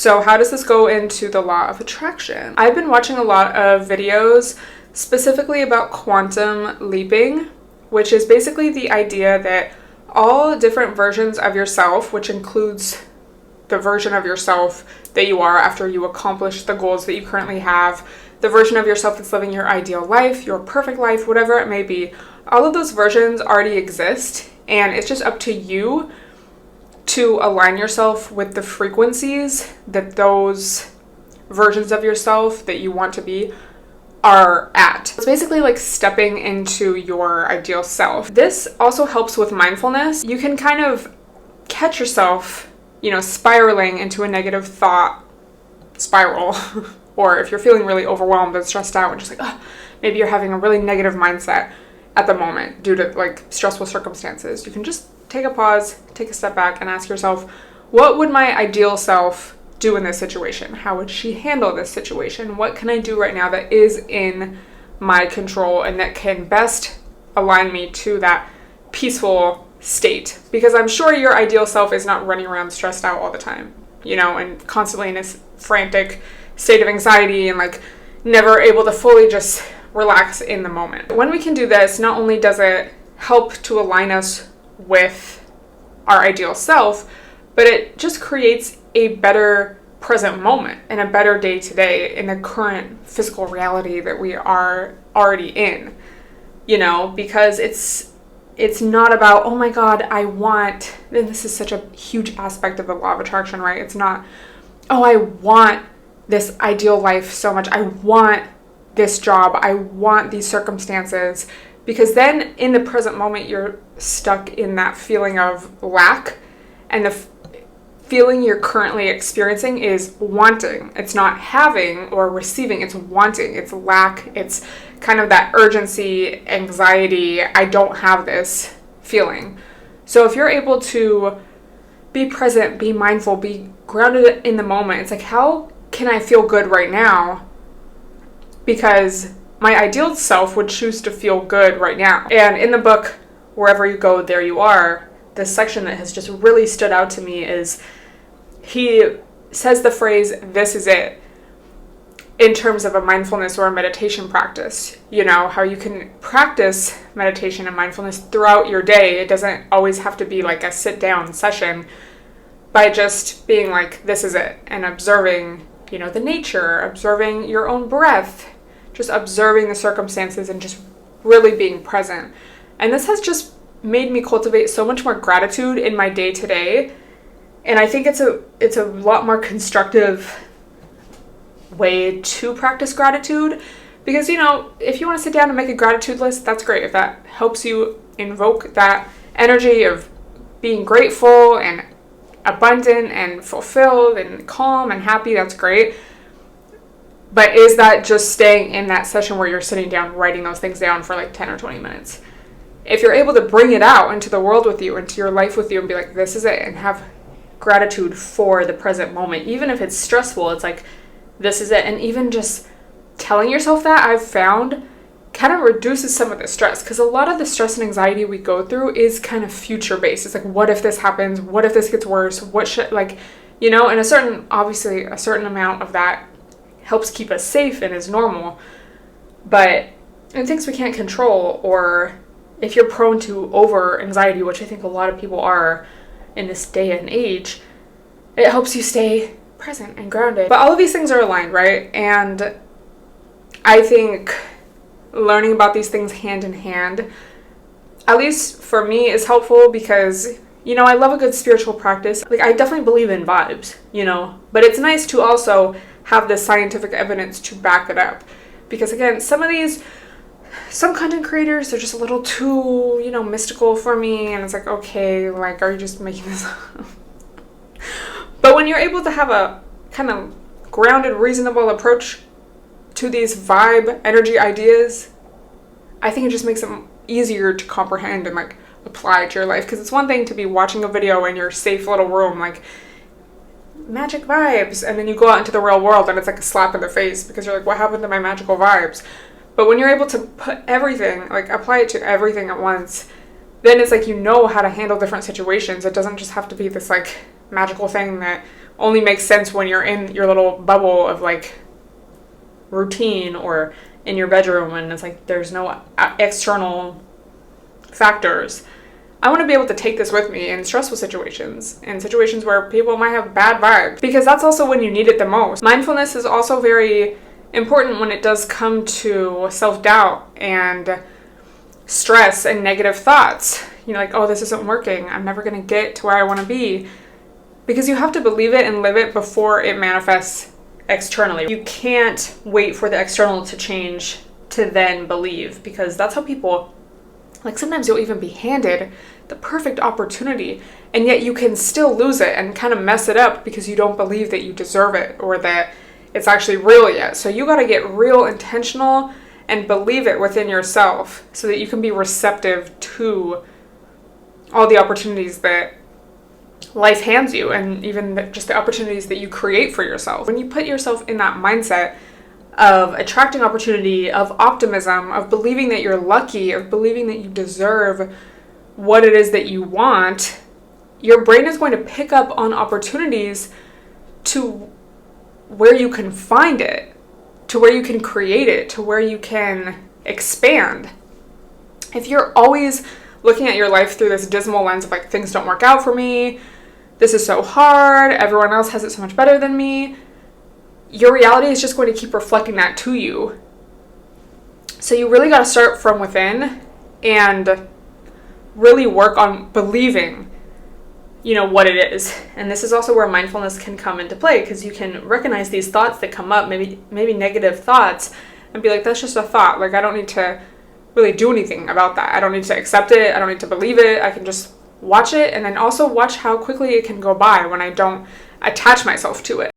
So how does this go into the law of attraction? I've been watching a lot of videos specifically about quantum leaping, which is basically the idea that all different versions of yourself, which includes the version of yourself that you are after you accomplish the goals that you currently have, the version of yourself that's living your ideal life, your perfect life, whatever it may be, all of those versions already exist, and it's just up to you to align yourself with the frequencies that those versions of yourself that you want to be are at. It's basically like stepping into your ideal self. This also helps with mindfulness. You can kind of catch yourself, spiraling into a negative thought spiral. Or if you're feeling really overwhelmed and stressed out and just like, maybe you're having a really negative mindset at the moment due to like stressful circumstances, you can just take a pause, take a step back and ask yourself, what would my ideal self do in this situation? How would she handle this situation? What can I do right now that is in my control and that can best align me to that peaceful state? Because I'm sure your ideal self is not running around stressed out all the time, and constantly in this frantic state of anxiety and like never able to fully just relax in the moment. When we can do this, not only does it help to align us with our ideal self, but it just creates a better present moment and a better day to day in the current physical reality that we are already in, because it's not about, oh my God, and this is such a huge aspect of the law of attraction, right? It's not, oh, I want this ideal life so much. I want this job. I want these circumstances. Because then in the present moment, you're stuck in that feeling of lack, and the feeling you're currently experiencing is wanting. It's not having or receiving, it's wanting, it's lack, it's kind of that urgency, anxiety, I don't have this feeling. So if you're able to be present, be mindful, be grounded in the moment, it's like, how can I feel good right now? Because my ideal self would choose to feel good right now. And in the book, Wherever You Go, There You Are, this section that has just really stood out to me is he says the phrase, this is it, in terms of a mindfulness or a meditation practice. How you can practice meditation and mindfulness throughout your day. It doesn't always have to be like a sit down session, by just being like, this is it, and observing, the nature, observing your own breath, just observing the circumstances and just really being present. And this has just made me cultivate so much more gratitude in my day to day. And I think it's a lot more constructive way to practice gratitude, because, if you want to sit down and make a gratitude list, that's great. If that helps you invoke that energy of being grateful and abundant and fulfilled and calm and happy, that's great. But is that just staying in that session where you're sitting down, writing those things down for like 10 or 20 minutes? If you're able to bring it out into the world with you, into your life with you, and be like, this is it, and have gratitude for the present moment, even if it's stressful, it's like, this is it. And even just telling yourself that, I've found, kind of reduces some of the stress, because a lot of the stress and anxiety we go through is kind of future based. It's like, what if this happens? What if this gets worse? What should, and obviously a certain amount of that helps keep us safe and is normal. But in things we can't control, or if you're prone to over anxiety, which I think a lot of people are in this day and age, it helps you stay present and grounded. But all of these things are aligned, right? And I think learning about these things hand in hand, at least for me, is helpful, because I love a good spiritual practice. Like, I definitely believe in vibes, but it's nice to also have the scientific evidence to back it up. Because again, some content creators, they're just a little too, mystical for me, and it's like, okay, like, are you just making this up? But when you're able to have a kind of grounded, reasonable approach to these vibe energy ideas, I think it just makes them easier to comprehend and like apply to your life. Because it's one thing to be watching a video in your safe little room, like magic vibes, and then you go out into the real world and it's like a slap in the face, because you're like, what happened to my magical vibes? But when you're able to put everything, like apply it to everything at once, then it's like, how to handle different situations. It doesn't just have to be this like magical thing that only makes sense when you're in your little bubble of like routine or in your bedroom and it's like there's no external factors. I want to be able to take this with me in stressful situations, in situations where people might have bad vibes, because that's also when you need it the most. Mindfulness is also very important when it does come to self-doubt and stress and negative thoughts. You know, like, oh, this isn't working. I'm never going to get to where I want to be. Because you have to believe it and live it before it manifests externally. You can't wait for the external to change to then believe, because that's how people, like, sometimes you'll even be handed the perfect opportunity and yet you can still lose it and kind of mess it up because you don't believe that you deserve it or that it's actually real yet. So you got to get real intentional and believe it within yourself so that you can be receptive to all the opportunities that life hands you, and even just the opportunities that you create for yourself. When you put yourself in that mindset of attracting opportunity, of optimism, of believing that you're lucky, of believing that you deserve what it is that you want, your brain is going to pick up on opportunities to where you can find it, to where you can create it, to where you can expand. If you're always looking at your life through this dismal lens of like, things don't work out for me, this is so hard, everyone else has it so much better than me, your reality is just going to keep reflecting that to you. So you really got to start from within and really work on believing, you know, what it is. And this is also where mindfulness can come into play, because you can recognize these thoughts that come up, maybe negative thoughts, and be like, that's just a thought. Like, I don't need to really do anything about that. I don't need to accept it. I don't need to believe it. I can just watch it, and then also watch how quickly it can go by when I don't attach myself to it.